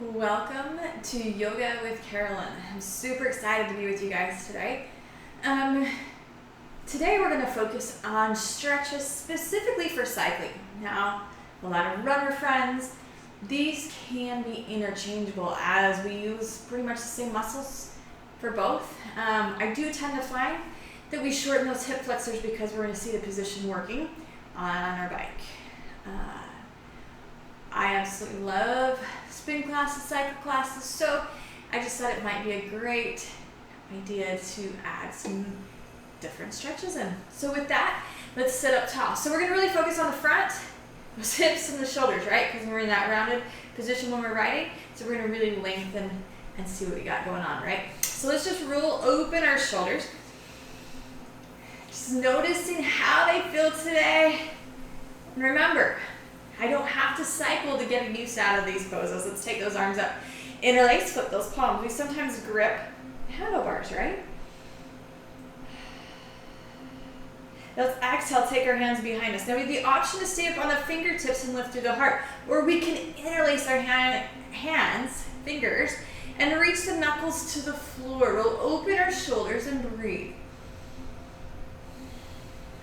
Welcome to Yoga with Carolyn. I'm super excited to be with you guys today. Today we're going to focus on stretches specifically for cycling. Now, a lot of runner friends, these can be interchangeable as we use pretty much the same muscles for both. I do tend to find that we shorten those hip flexors because we're in a seated position working on our bike. I absolutely love spin classes, cycle classes, so I just thought it might be a great idea to add some different stretches in. So with that, let's sit up tall. So we're going to really focus on the front, those hips and the shoulders, right? Because we're in that rounded position when we're riding, so we're going to really lengthen and see what we got going on, right? So let's just roll open our shoulders. Just noticing how they feel today. And remember, I don't have to cycle to get use out of these poses. Let's take those arms up. Interlace, flip those palms. We sometimes grip handlebars, right? Let's exhale, take our hands behind us. Now we have the option to stay up on the fingertips and lift through the heart, or we can interlace our fingers, and reach the knuckles to the floor. We'll open our shoulders and breathe.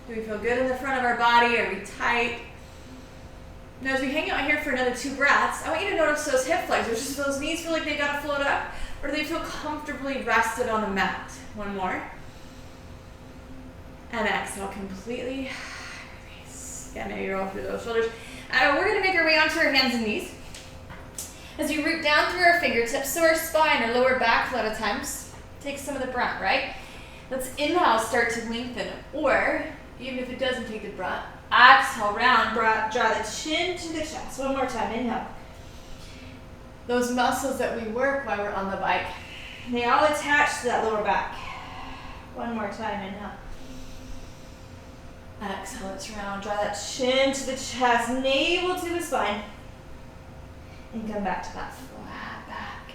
Do we feel good in the front of our body? Are we tight? Now as we hang out here for another 2 breaths, I want you to notice those hip flexors. Just those knees feel like they gotta float up, or do they feel comfortably rested on the mat? One more. And exhale completely. Release. Again, maybe roll through those shoulders. We're gonna make our way onto our hands and knees. As you root down through our fingertips, so our spine or lower back a lot of times takes some of the brunt, right? Let's inhale, start to lengthen, or even if it doesn't take the brunt, exhale, round, draw the chin to the chest. One more time, inhale. Those muscles that we work while we're on the bike, they all attach to that lower back. One more time, inhale. Exhale, let's round, draw that chin to the chest, navel to the spine, and come back to that flat back.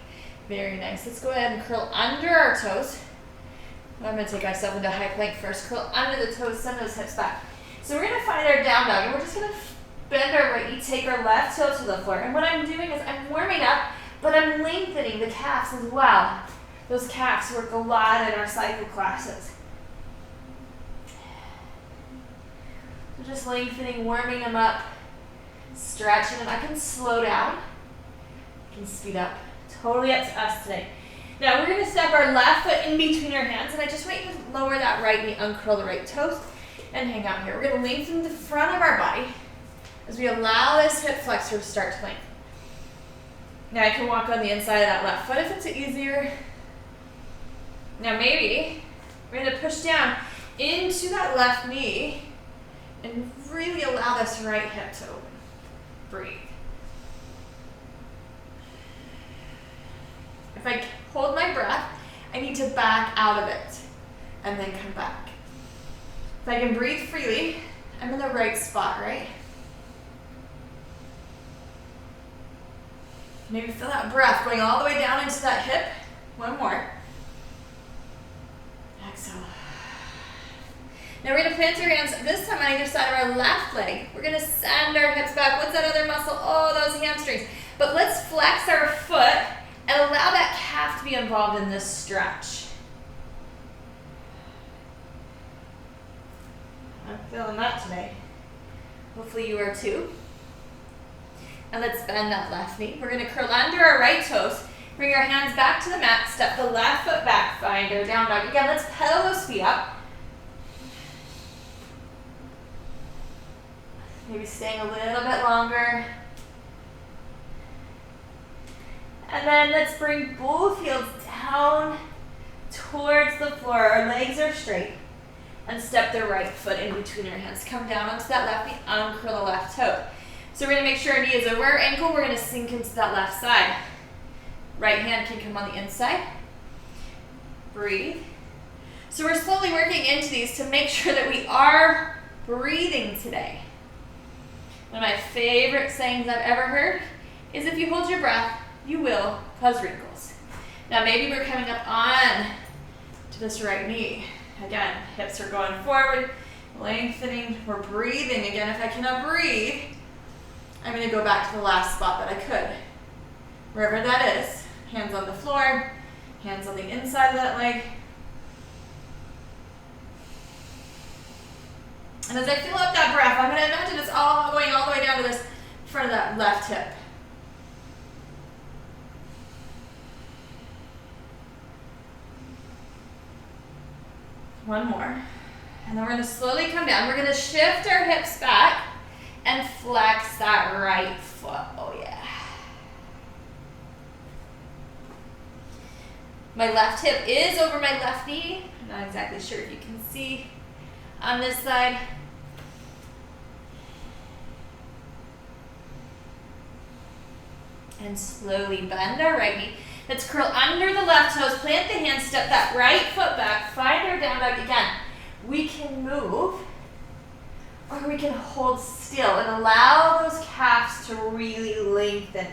Very nice. Let's go ahead and curl under our toes. I'm going to take myself into high plank first. Curl under the toes, send those hips back. So we're going to find our down dog, and we're just going to bend our right knee, take our left toe to the floor. And what I'm doing is I'm warming up, but I'm lengthening the calves as well. Those calves work a lot in our cycle classes. So just lengthening, warming them up, stretching them. I can slow down, I can speed up. Totally up to us today. Now we're going to step our left foot in between our hands, and I just want you to lower that right knee, uncurl the right toes, and hang out here. We're going to lengthen the front of our body as we allow this hip flexor to start to lengthen. Now I can walk on the inside of that left foot if it's easier. Now maybe we're going to push down into that left knee and really allow this right hip to open. Breathe. If I hold my breath, I need to back out of it and then come back. If I can breathe freely, I'm in the right spot, right? Maybe feel that breath going all the way down into that hip. One more. Exhale. Now we're going to plant our hands this time on either side of our left leg. We're going to send our hips back. What's that other muscle? Oh, those hamstrings. But let's flex our foot and allow that calf to be involved in this stretch. I'm feeling that today. Hopefully you are too. And let's bend that left knee. We're going to curl under our right toes. Bring our hands back to the mat. Step the left foot back. Find our down dog. Again, let's pedal those feet up. Maybe staying a little bit longer. And then let's bring both heels down towards the floor. Our legs are straight. And step the right foot in between our hands. Come down onto that left knee, uncurl the left toe. So we're going to make sure our knee is over our ankle. We're going to sink into that left side. Right hand can come on the inside. Breathe. So we're slowly working into these to make sure that we are breathing today. One of my favorite sayings I've ever heard is if you hold your breath, you will cause wrinkles. Now maybe we're coming up on to this right knee. Again, hips are going forward, lengthening, we're breathing. Again, if I cannot breathe, I'm going to go back to the last spot that I could. wherever that is. Hands on the floor, hands on the inside of that leg. And as I fill up that breath, I'm going to imagine it's all going all the way down to this front of that left hip. One more. And then we're going to slowly come down. We're going to shift our hips back and flex that right foot. Oh yeah. My left hip is over my left knee. I'm not exactly sure if you can see on this side. And slowly bend our right knee. Let's curl under the left toes, plant the hands, step that right foot back, find our down dog again. We can move, or we can hold still and allow those calves to really lengthen.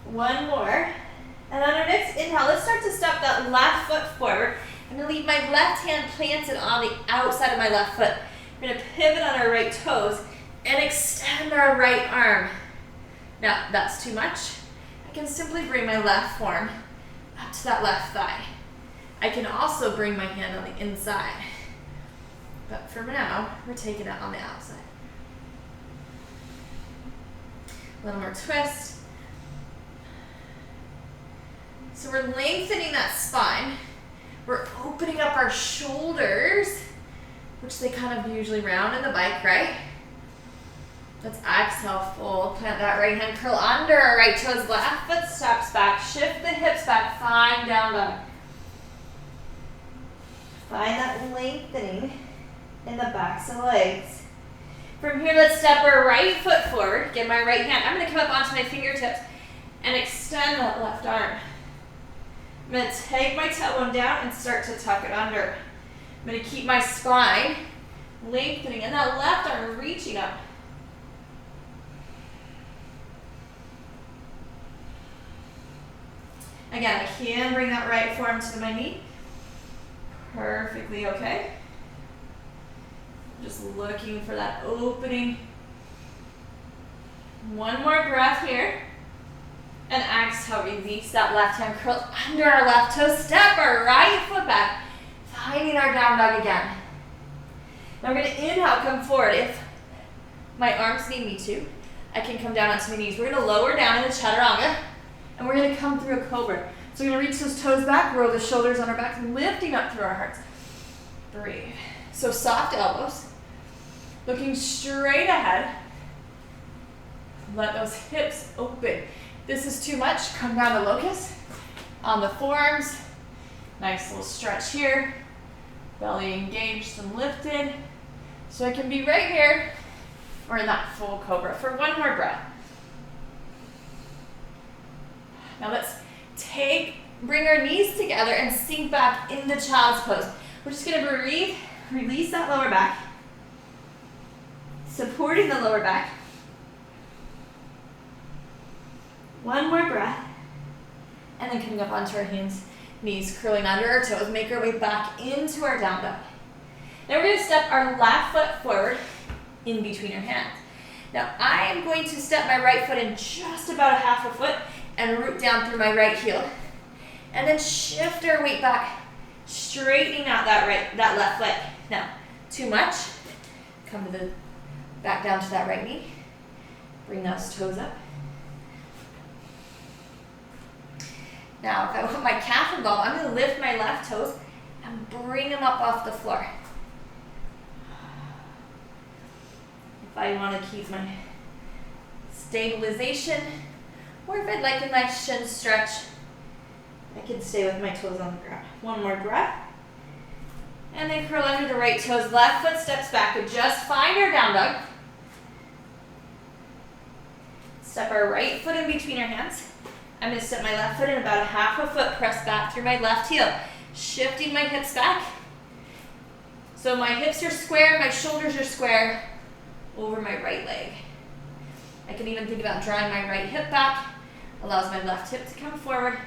One more. And on our next inhale, let's start to step that left foot forward. I'm going to leave my left hand planted on the outside of my left foot. We're going to pivot on our right toes and extend our right arm. Now, that's too much. I can simply bring my left forearm up to that left thigh. I can also bring my hand on the inside. But for now, we're taking it on the outside. A little more twist. So we're lengthening that spine. We're opening up our shoulders, which they kind of usually round in the bike, right? Let's exhale, fold, plant that right hand, curl under our right toes, left foot steps back, shift the hips back, find down dog. Find that lengthening in the backs of the legs. From here, let's step our right foot forward, get my right hand. I'm going to come up onto my fingertips and extend that left arm. I'm going to take my tailbone down and start to tuck it under. I'm going to keep my spine lengthening and that left arm reaching up. Again, I can bring that right forearm to my knee. Perfectly okay. Just looking for that opening. One more breath here. And exhale, release that left hand, curl under our left toe, step our right foot back, finding our down dog again. Now we're going to inhale, come forward. If my arms need me to, I can come down onto my knees. We're going to lower down in the chaturanga, and we're going to come through a cobra. So we're going to reach those toes back, roll the shoulders on our back, lifting up through our hearts. Breathe. So soft elbows, looking straight ahead. Let those hips open. This is too much. Come down to locust on the forearms. Nice little stretch here. Belly engaged and lifted. So I can be right here or in that full cobra for one more breath. Now let's bring our knees together and sink back into child's pose. We're just going to breathe, release that lower back, supporting the lower back. One more breath, and then coming up onto our hands, knees curling under our toes, make our way back into our down dog. Now we're going to step our left foot forward in between our hands. Now I am going to step my right foot in just about a half a foot and root down through my right heel. And then shift our weight back, straightening out that left leg. Now, too much, come to the back down to that right knee. Bring those toes up. Now, if I want my calf involved, I'm going to lift my left toes and bring them up off the floor. If I want to keep my stabilization, or if I'd like a nice shin stretch, I can stay with my toes on the ground. One more breath. And then curl under the right toes. Left foot steps back. Just find our down dog. Step our right foot in between our hands. I'm going to step my left foot in about a half a foot, press back through my left heel. Shifting my hips back. So my hips are square, my shoulders are square over my right leg. I can even think about drawing my right hip back. Allows my left hip to come forward.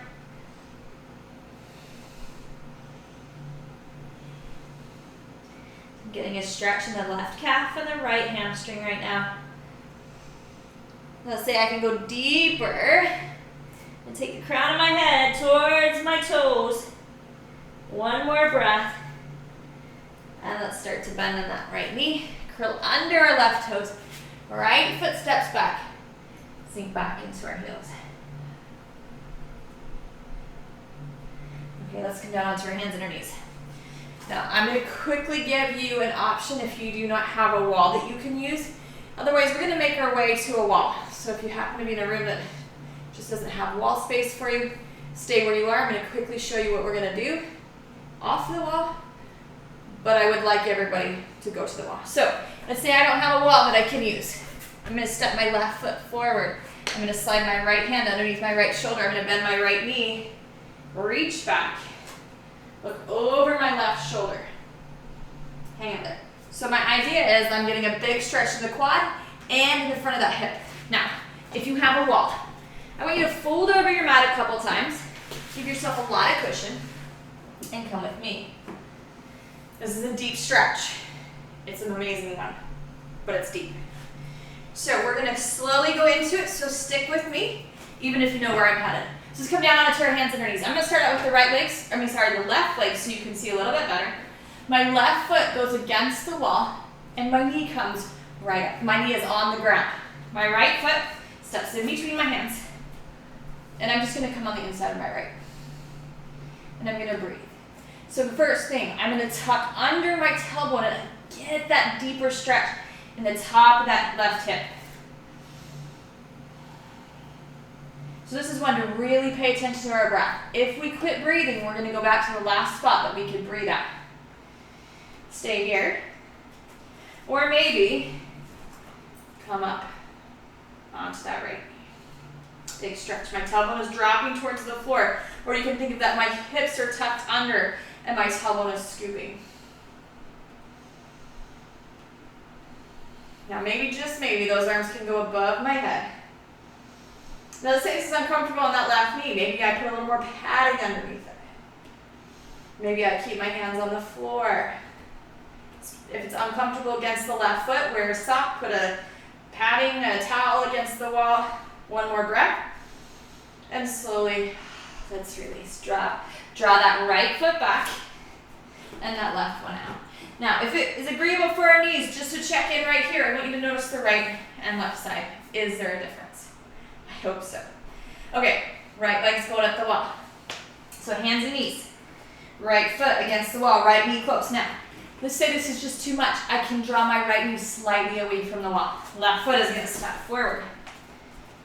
I'm getting a stretch in the left calf and the right hamstring right now. Let's say I can go deeper and take the crown of my head towards my toes. One more breath. And let's start to bend in that right knee. Curl under our left toes. Right foot steps back. Sink back into our heels. Okay, let's come down onto our hands and our knees. Now, I'm going to quickly give you an option if you do not have a wall that you can use. Otherwise, we're going to make our way to a wall. So if you happen to be in a room that just doesn't have wall space for you, stay where you are. I'm going to quickly show you what we're going to do off the wall, but I would like everybody to go to the wall. So let's say I don't have a wall that I can use. I'm going to step my left foot forward. I'm going to slide my right hand underneath my right shoulder. I'm going to bend my right knee, reach back, look over my left shoulder, hang it there. So my idea is I'm getting a big stretch in the quad and in the front of that hip. Now, if you have a wall, I want you to fold over your mat a couple times, give yourself a lot of cushion, and come with me. This is a deep stretch. It's an amazing one, but it's deep. So we're gonna slowly go into it, so stick with me, even if you know where I'm headed. So just come down onto our hands and our knees. I'm gonna start out with the the left leg so you can see a little bit better. My left foot goes against the wall, and my knee comes right up. My knee is on the ground. My right foot steps in between my hands, and I'm just gonna come on the inside of my right. And I'm gonna breathe. So the first thing, I'm gonna tuck under my tailbone and get that deeper stretch in the top of that left hip. So this is one to really pay attention to our breath. If we quit breathing, we're gonna go back to the last spot that we could breathe at. Stay here. Or maybe come up onto that right. Big stretch. My tailbone is dropping towards the floor. Or you can think of that my hips are tucked under and my tailbone is scooping. Now maybe, just maybe, those arms can go above my head. Now let's say this is uncomfortable on that left knee. Maybe I put a little more padding underneath it. Maybe I keep my hands on the floor. If it's uncomfortable against the left foot, wear a sock, put a padding, a towel against the wall. One more breath. And slowly, let's release. Draw that right foot back and that left one out. Now, if it is agreeable for our knees, just to check in right here, I want you to notice the right and left side. Is there a difference? I hope so. Okay, right leg's going up the wall. So hands and knees. Right foot against the wall, right knee close. Now, let's say this is just too much. I can draw my right knee slightly away from the wall. Left foot is going to step forward.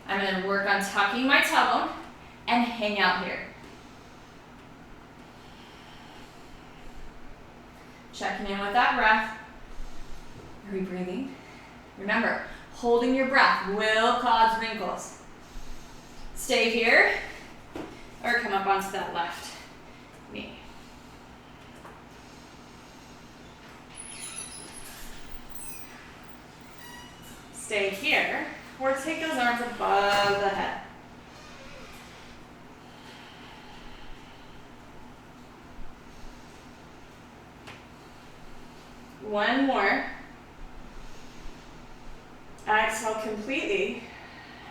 I'm going to work on tucking my tailbone and hang out here. Checking in with that breath. Are we breathing? Remember, holding your breath will cause wrinkles. Stay here or come up onto that left knee. Stay here or take those arms above the head. One more. Exhale completely,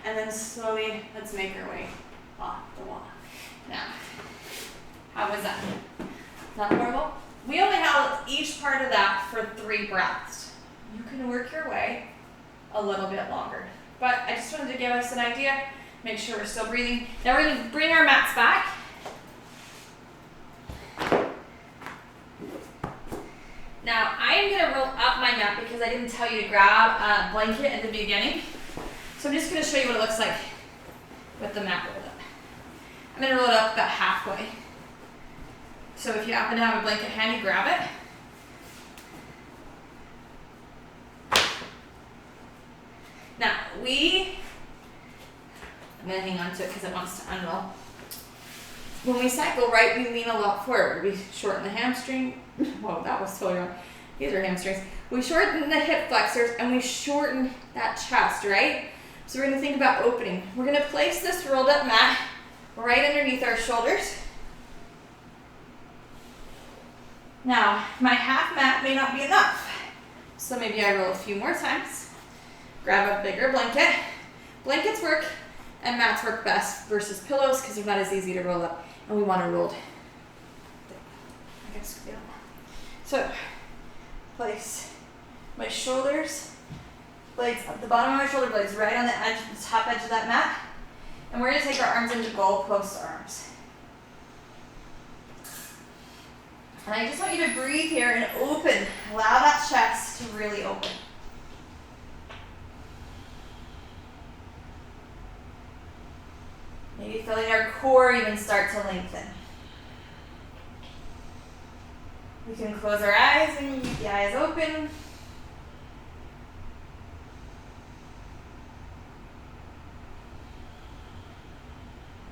and then slowly let's make our way off the wall. Now, how was that? Not horrible? We only held each part of that for 3 breaths. You can work your way a little bit longer. But I just wanted to give us an idea, make sure we're still breathing. Now we're going to bring our mats back. Now, I am going to roll up my mat because I didn't tell you to grab a blanket at the beginning. So I'm just going to show you what it looks like with the mat rolled up. I'm going to roll it up about halfway. So if you happen to have a blanket handy, grab it. Now, I'm going to hang on to it because it wants to unroll. When we cycle right, we lean a lot forward. We shorten the hamstring. Whoa, that was totally wrong. These are hamstrings. We shorten the hip flexors and we shorten that chest, right? So we're going to think about opening. We're going to place this rolled up mat right underneath our shoulders. Now, my half mat may not be enough. So maybe I roll a few more times. Grab a bigger blanket. Blankets work and mats work best versus pillows because they're not as easy to roll up, and we want to roll. So, place my shoulders, blades, the bottom of my shoulder blades right on the edge, the top edge of that mat, and we're going to take our arms into goalpost arms. And I just want you to breathe here and open. Allow that chest to really open. Maybe feeling our core even start to lengthen. We can close our eyes and keep the eyes open.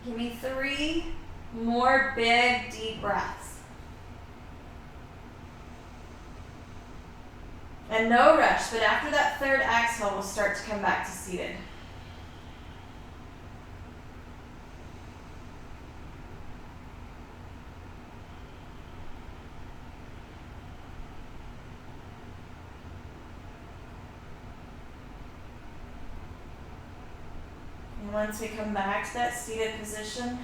Give me 3 more big, deep breaths. And no rush, but after that third exhale, we'll start to come back to seated. And once we come back to that seated position,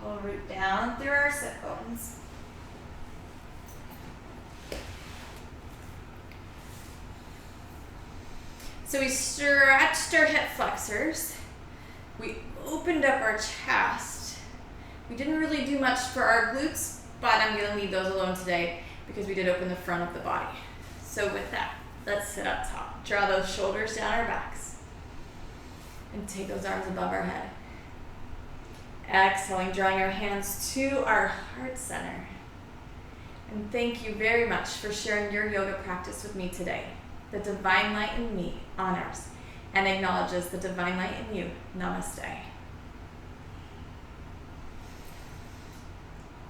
we'll root down through our sit bones. So we stretched our hip flexors. We opened up our chest. We didn't really do much for our glutes, but I'm going to leave those alone today because we did open the front of the body. So with that, let's sit up top. Draw those shoulders down our backs and take those arms above our head. Exhaling, drawing our hands to our heart center. And thank you very much for sharing your yoga practice with me today. The divine light in me honors and acknowledges the divine light in you. Namaste.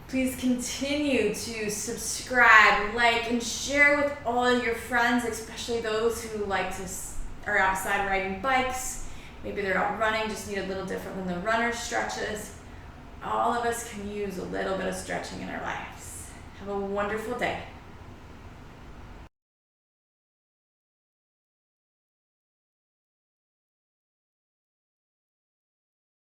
Please continue to subscribe, like, and share with all your friends, especially those who are outside riding bikes. Maybe they're out running, just need a little different than the runner stretches. All of us can use a little bit of stretching in our lives. Have a wonderful day.